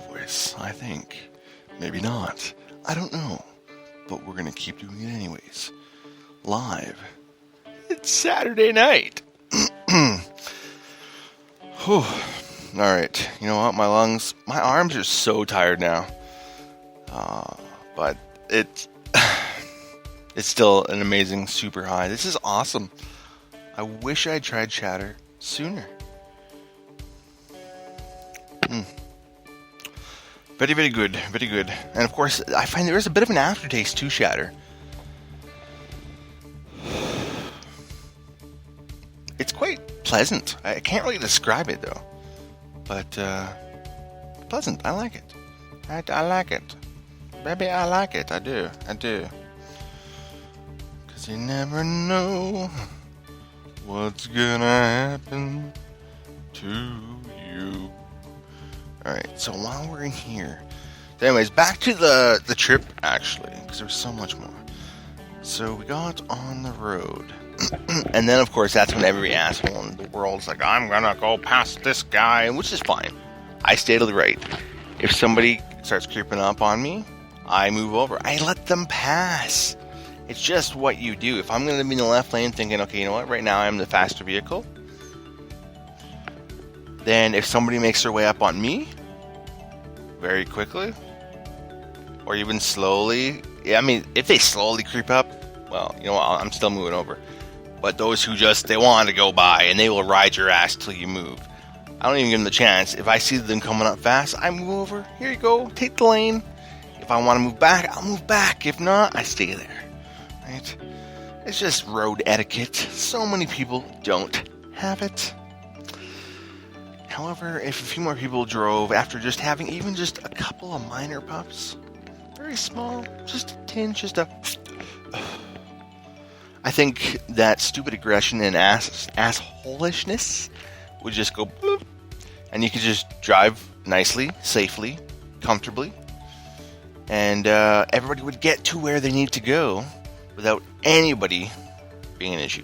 voice, I think. Maybe not. I don't know. But we're going to keep doing it anyways. Live. It's Saturday night. Whew. Alright, you know what? My arms are so tired now. But it's still an amazing super high. This is awesome. I wish I tried Shatter sooner. Very, very good. Very good. And of course, I find there is a bit of an aftertaste to Shatter. It's quite pleasant. I can't really describe it though. But, pleasant. I like it. I like it. Baby, I like it. I do. 'Cause you never know what's gonna happen to you. Alright, so while we're in here... So anyways, back to the trip, actually, because there's so much more. So we got on the road. And then, of course, that's when every asshole in the world's like, I'm gonna go past this guy, which is fine. I stay to the right. If somebody starts creeping up on me, I move over. I let them pass. It's just what you do. If I'm gonna be in the left lane thinking, okay, you know what, right now I'm the faster vehicle, then if somebody makes their way up on me very quickly, or even slowly, if they slowly creep up, well, you know what, I'm still moving over. But those who they want to go by, and they will ride your ass till you move. I don't even give them the chance. If I see them coming up fast, I move over. Here you go, take the lane. If I want to move back, I'll move back. If not, I stay there. Right? It's just road etiquette. So many people don't have it. However, if a few more people drove after just having even just a couple of minor puffs, very small, just a tinge, I think that stupid aggression and assholishness would just go bloop, and you could just drive nicely, safely, comfortably, and everybody would get to where they need to go without anybody being an issue.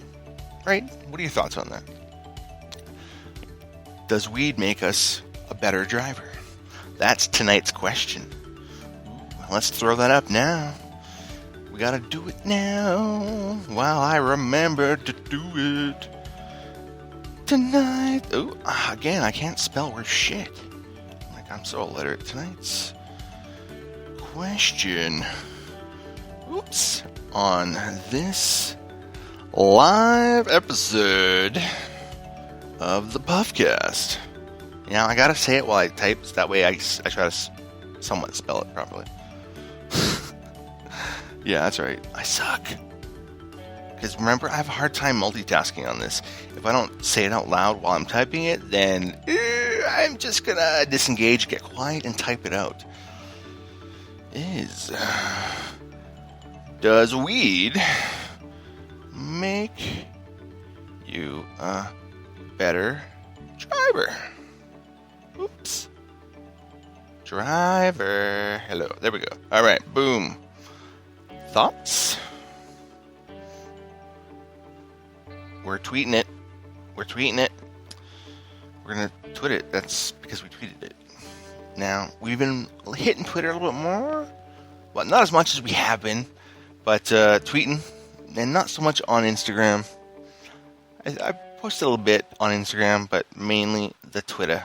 Right? What are your thoughts on that? Does weed make us a better driver? That's tonight's question. Let's throw that up now. We gotta do it now, while I remember to do it tonight. Oh, again, I can't spell worth shit. I'm so illiterate. Tonight's question, on this live episode of the Puffcast. Now, I gotta say it while I type, so that way I try to somewhat spell it properly. Yeah, that's right. I suck. Because remember, I have a hard time multitasking on this. If I don't say it out loud while I'm typing it, then I'm just gonna disengage, get quiet, and type it out. Does weed make you a better driver? Oops. Driver. Hello. There we go. All right. Boom. Thoughts? We're tweeting it. We're going to tweet it. That's because we tweeted it. Now, we've been hitting Twitter a little bit more. Well, not as much as we have been. But tweeting. And not so much on Instagram. I posted a little bit on Instagram. But mainly the Twitter.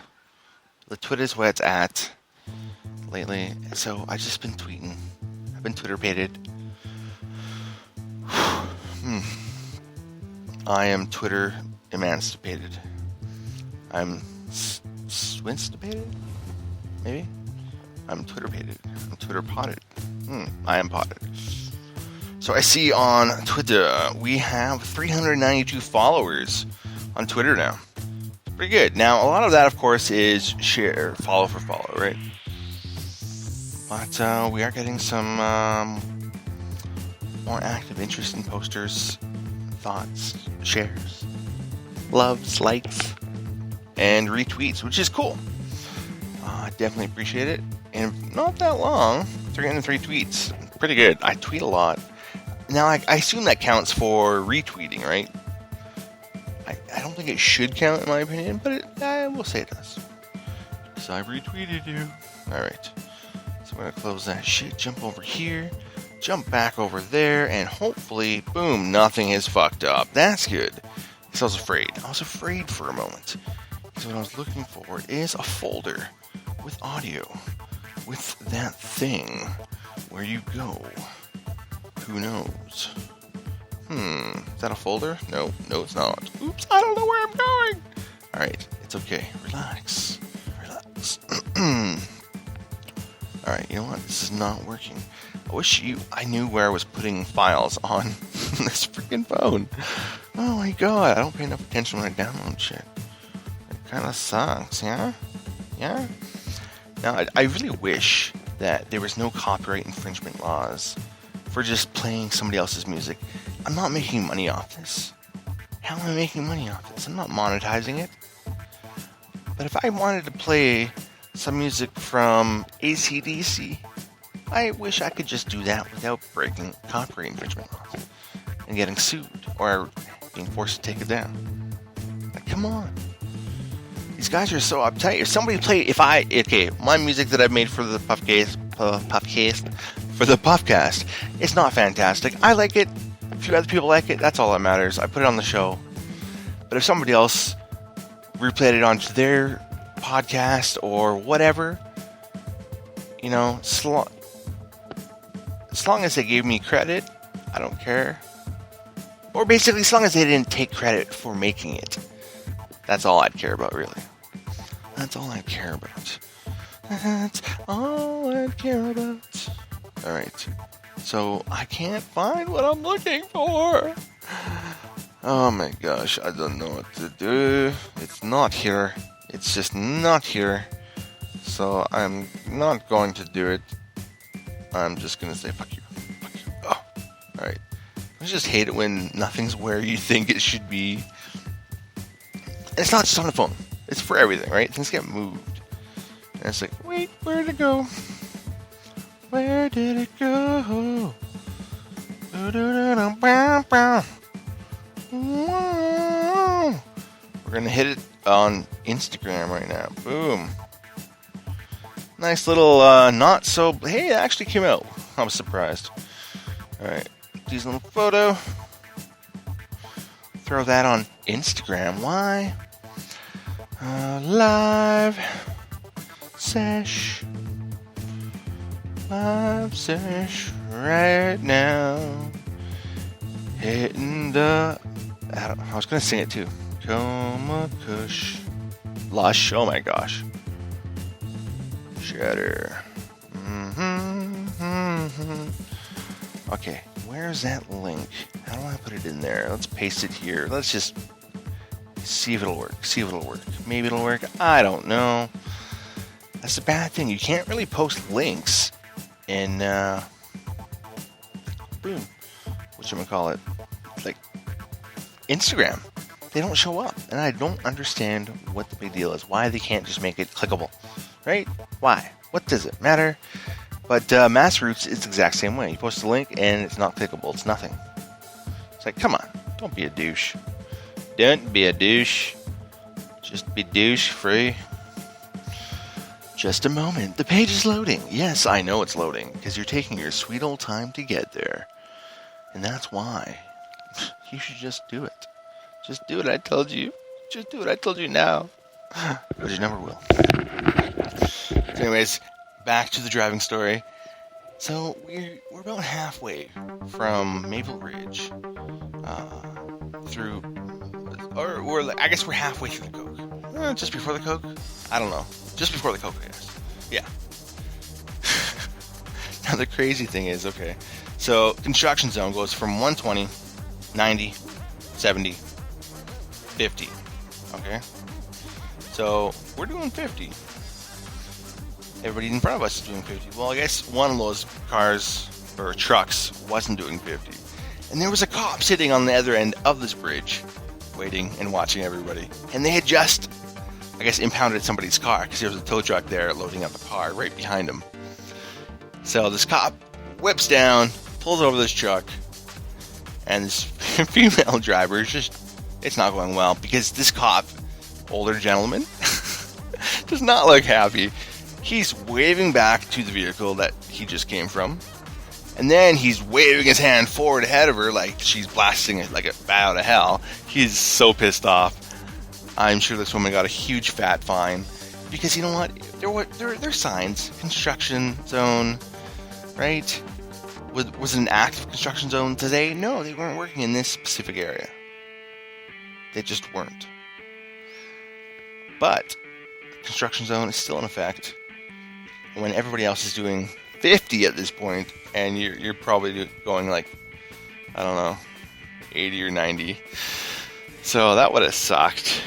The Twitter's where it's at lately. So I've just been tweeting. I've been Twitter-pated. I am Twitter emancipated. I'm swinstipated? Maybe? I'm Twitter-pated. I'm Twitter-potted. I am potted. So I see on Twitter, we have 392 followers on Twitter now. Pretty good. Now, a lot of that, of course, is follow for follow, right? But we are getting some more active, interesting posters, thoughts, shares, loves, likes, and retweets, which is cool. I definitely appreciate it. And not that long, 303 tweets. Pretty good. I tweet a lot. Now, I assume that counts for retweeting, right? I don't think it should count, in my opinion, but I will say it does. because I retweeted you. Alright. So we're going to close that shit, jump over here, jump back over there, and hopefully, boom, nothing is fucked up. That's good. Because I was afraid. I was afraid for a moment. Because what I was looking for is a folder with audio. With that thing where you go. Who knows? Is that a folder? No, it's not. Oops, I don't know where I'm going. Alright, it's okay. Relax. Alright, you know what? This is not working. I wish I knew where I was putting files on this freaking phone. Oh my god, I don't pay enough attention when I download shit. It kind of sucks, yeah? Yeah? Now, I really wish that there was no copyright infringement laws for just playing somebody else's music. I'm not making money off this. How am I making money off this? I'm not monetizing it. But if I wanted to play some music from AC/DC, I wish I could just do that without breaking copyright infringement laws and getting sued or being forced to take it down. Like, come on. These guys are so uptight. If somebody my music that I've made for the Puffcast, it's not fantastic. I like it. A few other people like it. That's all that matters. I put it on the show. But if somebody else replayed it onto their podcast or whatever, you know, as long as they gave me credit, I don't care. Or basically, as long as they didn't take credit for making it. That's all I'd care about, really. That's all I'd care about. That's all I'd care about. Alright. So, I can't find what I'm looking for. Oh my gosh, I don't know what to do. It's not here. It's just not here. So, I'm not going to do it. I'm just going to say, fuck you. Fuck you. Oh. Alright. I just hate it when nothing's where you think it should be. And it's not just on the phone. It's for everything, right? Things get moved. And it's like, wait, where'd it go? Where did it go? We're gonna hit it on Instagram right now. Boom. Nice little, not so... Hey, it actually came out. I was surprised. Alright. These little photo. Throw that on Instagram. Why? Live sesh right now. Hitting the... I was gonna sing it too. Coma Kush Lush. Oh my gosh. Shatter. Okay, where's that link? How do I put it in there? Let's paste it here. Let's just see if it'll work. Maybe it'll work. I don't know. That's the bad thing. You can't really post links in whatchamacallit, like Instagram. They don't show up, and I don't understand what the big deal is. Why they can't just make it clickable, right? Why? What does it matter? But Massroots is the exact same way. You post a link, and it's not clickable. It's nothing. It's like, come on. Don't be a douche. Don't be a douche. Just be douche-free. Just a moment. The page is loading. Yes, I know it's loading, because you're taking your sweet old time to get there. And that's why. You should just do it. Just do it, I told you. Just do it, I told you now. But you never will. So anyways, back to the driving story. So we're about halfway from Maple Ridge through, I guess we're halfway through the Coke. Just before the Coke? I don't know. Just before the Coke, I guess. Yeah. Now the crazy thing is, okay, so construction zone goes from 120, 90, 70, 50. Okay? So we're doing 50. Everybody in front of us is doing 50. Well, I guess one of those cars or trucks wasn't doing 50. And there was a cop sitting on the other end of this bridge, waiting and watching everybody. And they had just, I guess, impounded somebody's car because there was a tow truck there loading up a car right behind him. So this cop whips down, pulls over this truck, and this female driver is just, it's not going well because this cop, older gentleman, does not look happy. He's waving back to the vehicle that he just came from. And then he's waving his hand forward ahead of her like she's blasting it like a bat out of hell. He's so pissed off. I'm sure this woman got a huge fat fine. Because you know what? There are signs. Construction zone, right? Was it an active construction zone today? No, they weren't working in this specific area. They just weren't. But construction zone is still in effect when everybody else is doing 50 at this point, and you're probably going like, I don't know, 80 or 90. So that would have sucked.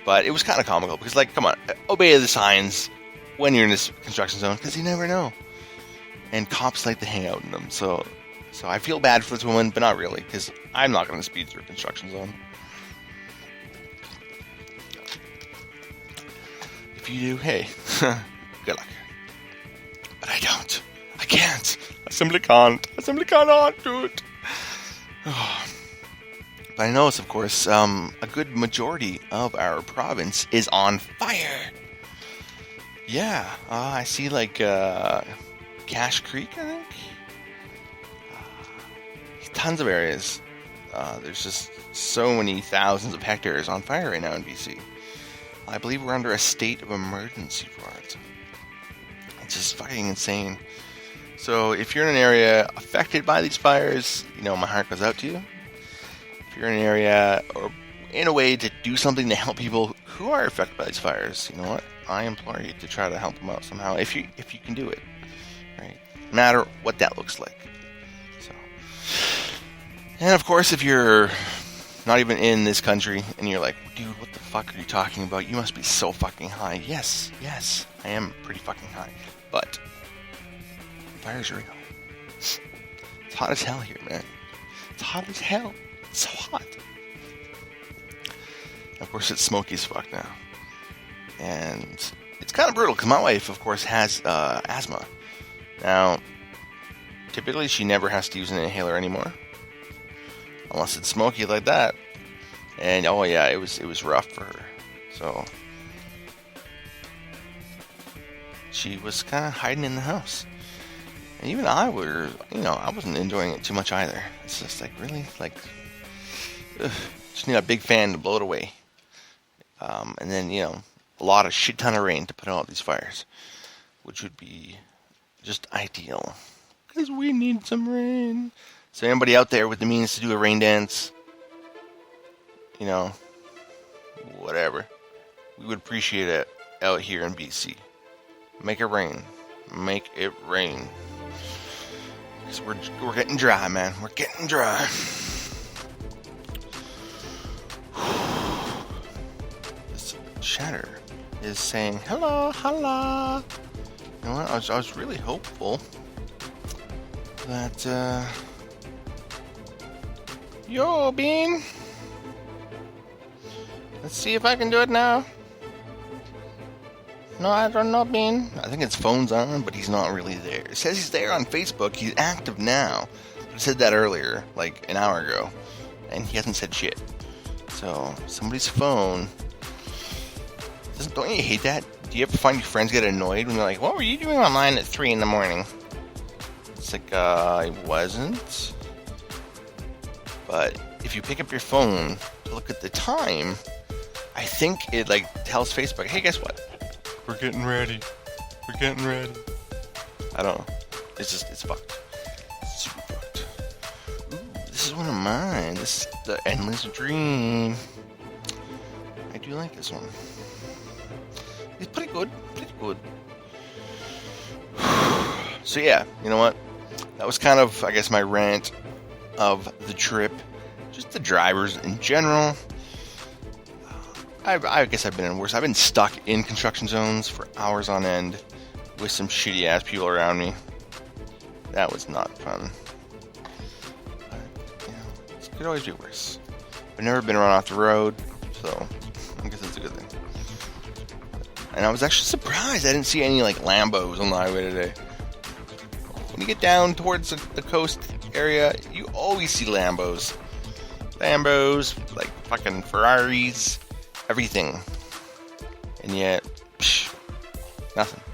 But it was kind of comical because, like, come on, obey the signs when you're in this construction zone because you never know. And cops like to hang out in them. So I feel bad for this woman, but not really because I'm not going to speed through a construction zone. If you do, hey, good luck. But I don't. I can't. I simply can't. Cannot do it. But I notice, of course, a good majority of our province is on fire. Yeah, I see, like, Cache Creek, I think. Tons of areas. There's just so many thousands of hectares on fire right now in BC. I believe we're under a state of emergency for it. It's just fucking insane. So if you're in an area affected by these fires, you know, my heart goes out to you. If you're in an area or in a way to do something to help people who are affected by these fires, you know what? I implore you to try to help them out somehow if you can do it. Right? No matter what that looks like. So, and of course, if you're not even in this country and you're like, dude, what the fuck are you talking about? You must be so fucking high. Yes, I am pretty fucking high. But fires are real. It's hot as hell here, man. It's hot as hell. It's so hot. Of course, it's smoky as fuck now. And it's kind of brutal because my wife, of course, has asthma. Now, typically she never has to use an inhaler anymore. Unless it's smoky like that. And, oh yeah, it was rough for her. So she was kind of hiding in the house. And even I wasn't enjoying it too much either. It's just like, really? Like, just need a big fan to blow it away. And then, a shit ton of rain to put out these fires. Which would be just ideal. Because we need some rain. So anybody out there with the means to do a rain dance, whatever. We would appreciate it out here in BC. Make it rain. Make it rain. Because we're getting dry, man. We're getting dry. This Shatter is saying, hello. You know what? I was really hopeful that, yo, Bean. Let's see if I can do it now. No, I don't know, Bean. I think his phone's on, but he's not really there. It says he's there on Facebook. He's active now. I said that earlier, like an hour ago. And he hasn't said shit. So, somebody's phone. Don't you hate that? Do you ever find your friends get annoyed when they're like, what were you doing online at 3 in the morning? It's like, I wasn't. But if you pick up your phone to look at the time, I think it tells Facebook, hey, guess what? We're getting ready. I don't know. It's fucked. It's super fucked. Ooh, this is one of mine. This is the Endless Dream. I do like this one. It's pretty good. So yeah, you know what? That was kind of, I guess, my rant of the trip. Just the drivers in general. I guess I've been in worse. I've been stuck in construction zones for hours on end with some shitty ass people around me. That was not fun. But, it could always be worse. I've never been run off the road, so I guess that's a good thing. And I was actually surprised I didn't see any Lambos on the highway today. When you get down towards the coast area, you always see Lambos. Fucking Ferraris, everything. and yet, nothing.